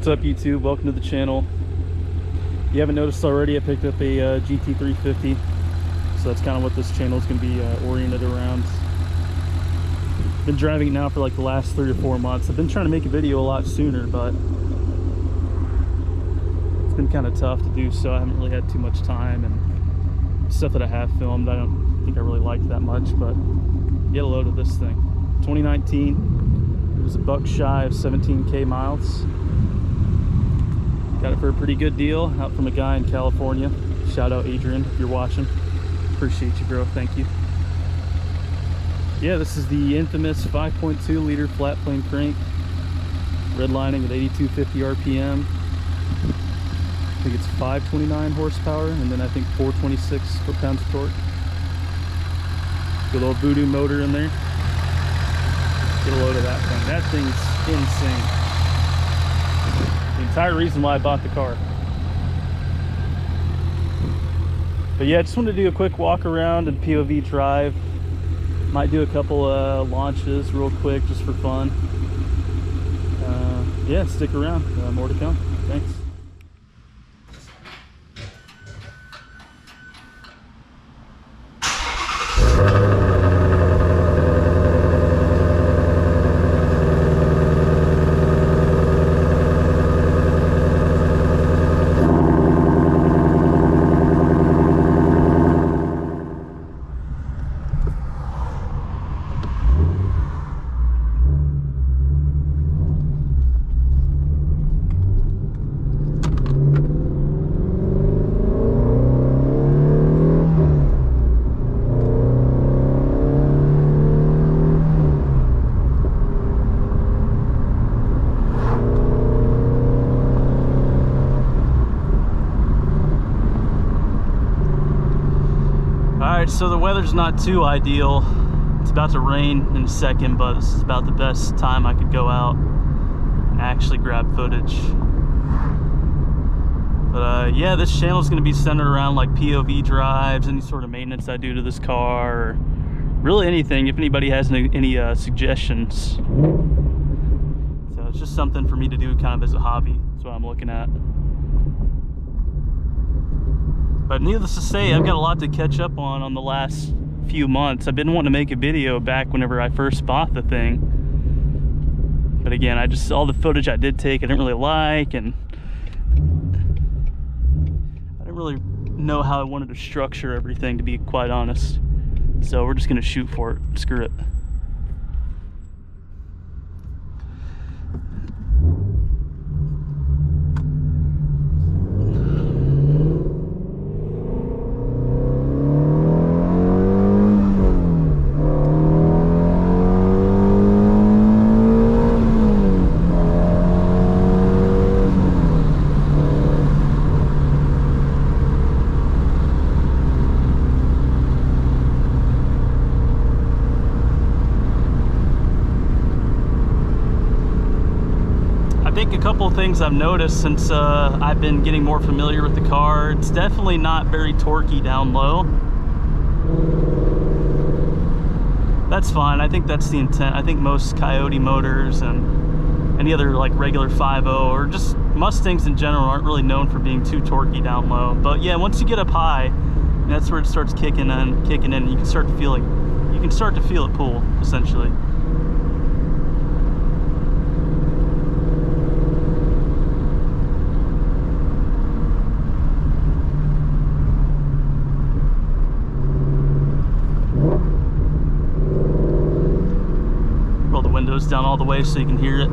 What's up YouTube? Welcome to the channel. If you haven't noticed already, I picked up a GT350, so that's kind of what this channel is going to be oriented around. Been driving it now for like the last 3 or 4 months. I've been trying to make a video a lot sooner, but it's been kind of tough to do so. I haven't really had too much time, and stuff that I have filmed I don't think I really liked that much, but get a load of this thing. 2019, it was a buck shy of 17k miles. Got it for a pretty good deal out from a guy in California. Shout out Adrian if you're watching. Appreciate you, bro. Thank you. Yeah, this is the infamous 5.2 liter flat plane crank, redlining at 8250 RPM. I think it's 529 horsepower, and then I think 426 foot-pounds of torque. Good old Voodoo motor in there. Get a load of that thing. That thing's insane. The entire reason why I bought the car. But yeah, I just wanted to do a quick walk around and POV drive. Might do a couple launches real quick just for fun. Yeah, stick around. More to come. Thanks. So the weather's not too ideal. It's about to rain in a second, but this is about the best time I could go out and actually grab footage. But yeah, this channel is going to be centered around like POV drives, any sort of maintenance I do to this car, or really anything if anybody has any suggestions. So it's just something for me to do kind of as a hobby. That's what I'm looking at. But needless to say, I've got a lot to catch up on the last few months. I've been wanting to make a video back whenever I first bought the thing. But again, all the footage I did take I didn't really like, and I didn't really know how I wanted to structure everything, to be quite honest. So we're just gonna shoot for it. Screw it. A couple of things I've noticed since I've been getting more familiar with the car. It's definitely not very torquey down low. That's fine. I think that's the intent. I think most Coyote motors and any other like regular 5.0 or just Mustangs in general aren't really known for being too torquey down low. But yeah, once you get up high, that's where it starts kicking in. You can start to feel it pull, essentially. Windows down all the way so you can hear it.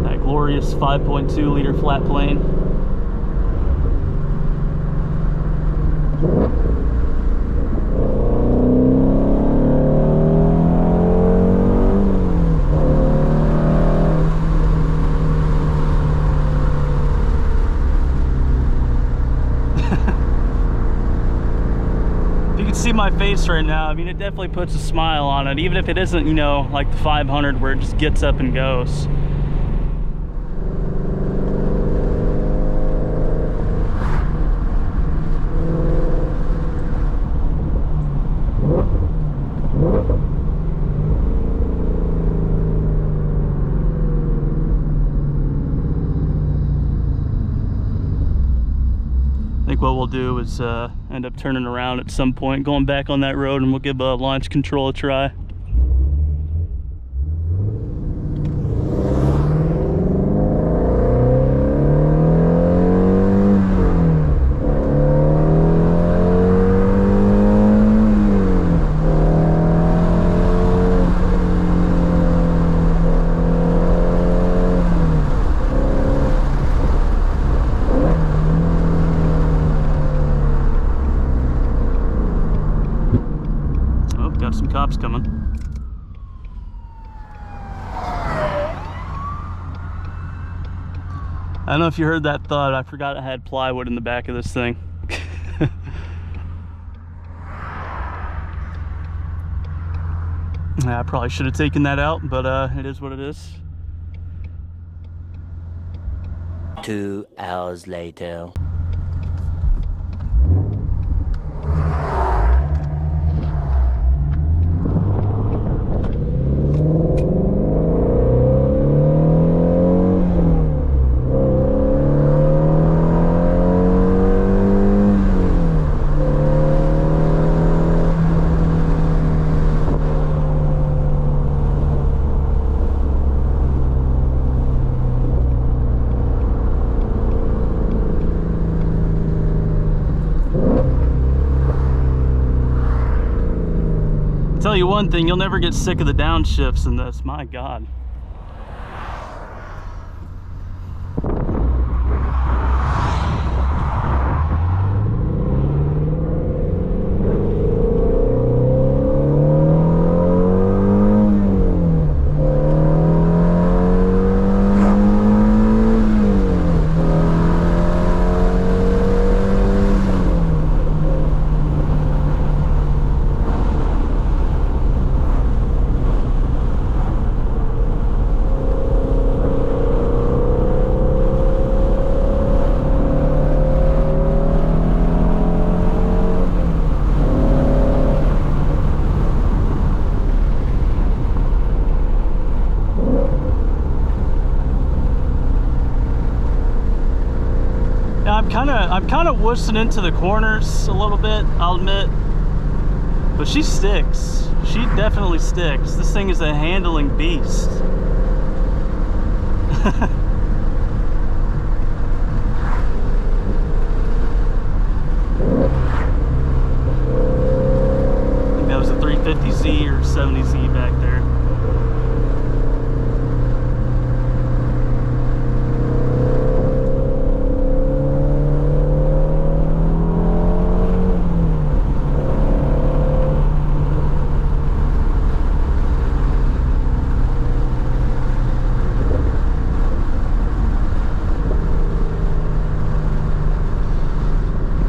That glorious 5.2 liter flat plane. See my face right now. I mean, it definitely puts a smile on it, even if it isn't, you know, like the 500 where it just gets up and goes. what we'll do is end up turning around at some point, going back on that road, and we'll give launch control a try. Got some cops coming. I don't know if you heard that thud. I forgot I had plywood in the back of this thing. I probably should have taken that out, but it is what it is. 2 hours later. Tell you one thing, you'll never get sick of the downshifts in this. My God. I'm kind of wussing into the corners a little bit, I'll admit, but she sticks. She definitely sticks. This thing is a handling beast. I think that was a 350Z or 70Z back there.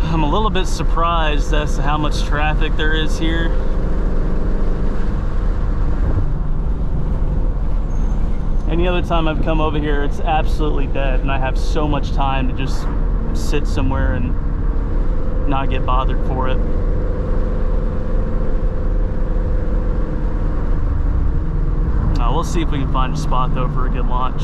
I'm a little bit surprised as to how much traffic there is here. Any other time I've come over here, it's absolutely dead, and I have so much time to just sit somewhere and not get bothered for it. We'll see if we can find a spot though for a good launch.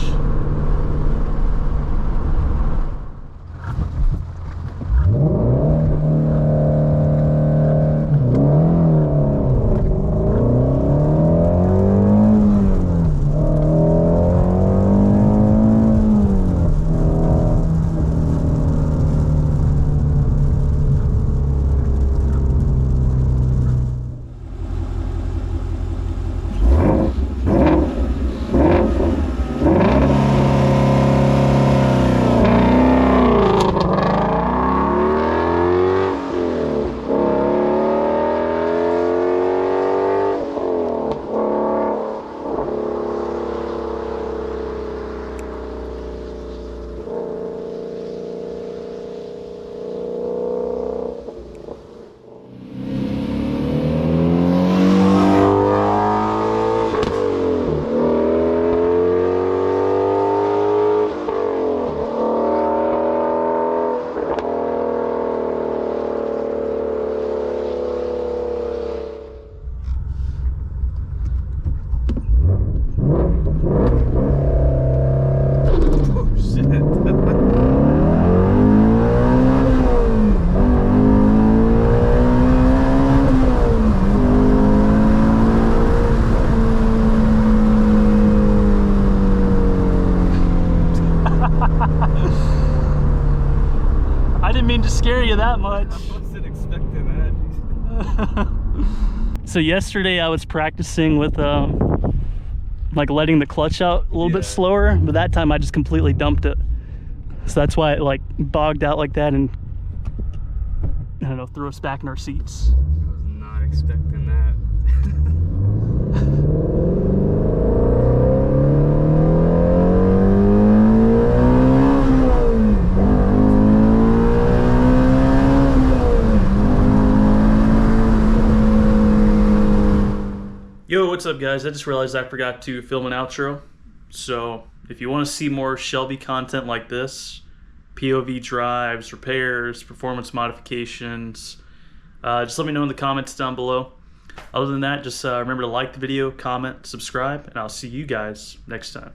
much. I wasn't expecting that. So yesterday I was practicing with like letting the clutch out a little bit slower, but that time I just completely dumped it. So that's why it like bogged out like that and, I don't know, threw us back in our seats. I was not expecting that. Yo, what's up guys? I just realized I forgot to film an outro. So if you want to see more Shelby content like this, POV drives, repairs, performance modifications, just let me know in the comments down below. Other than that, just remember to like the video, comment, subscribe, and I'll see you guys next time.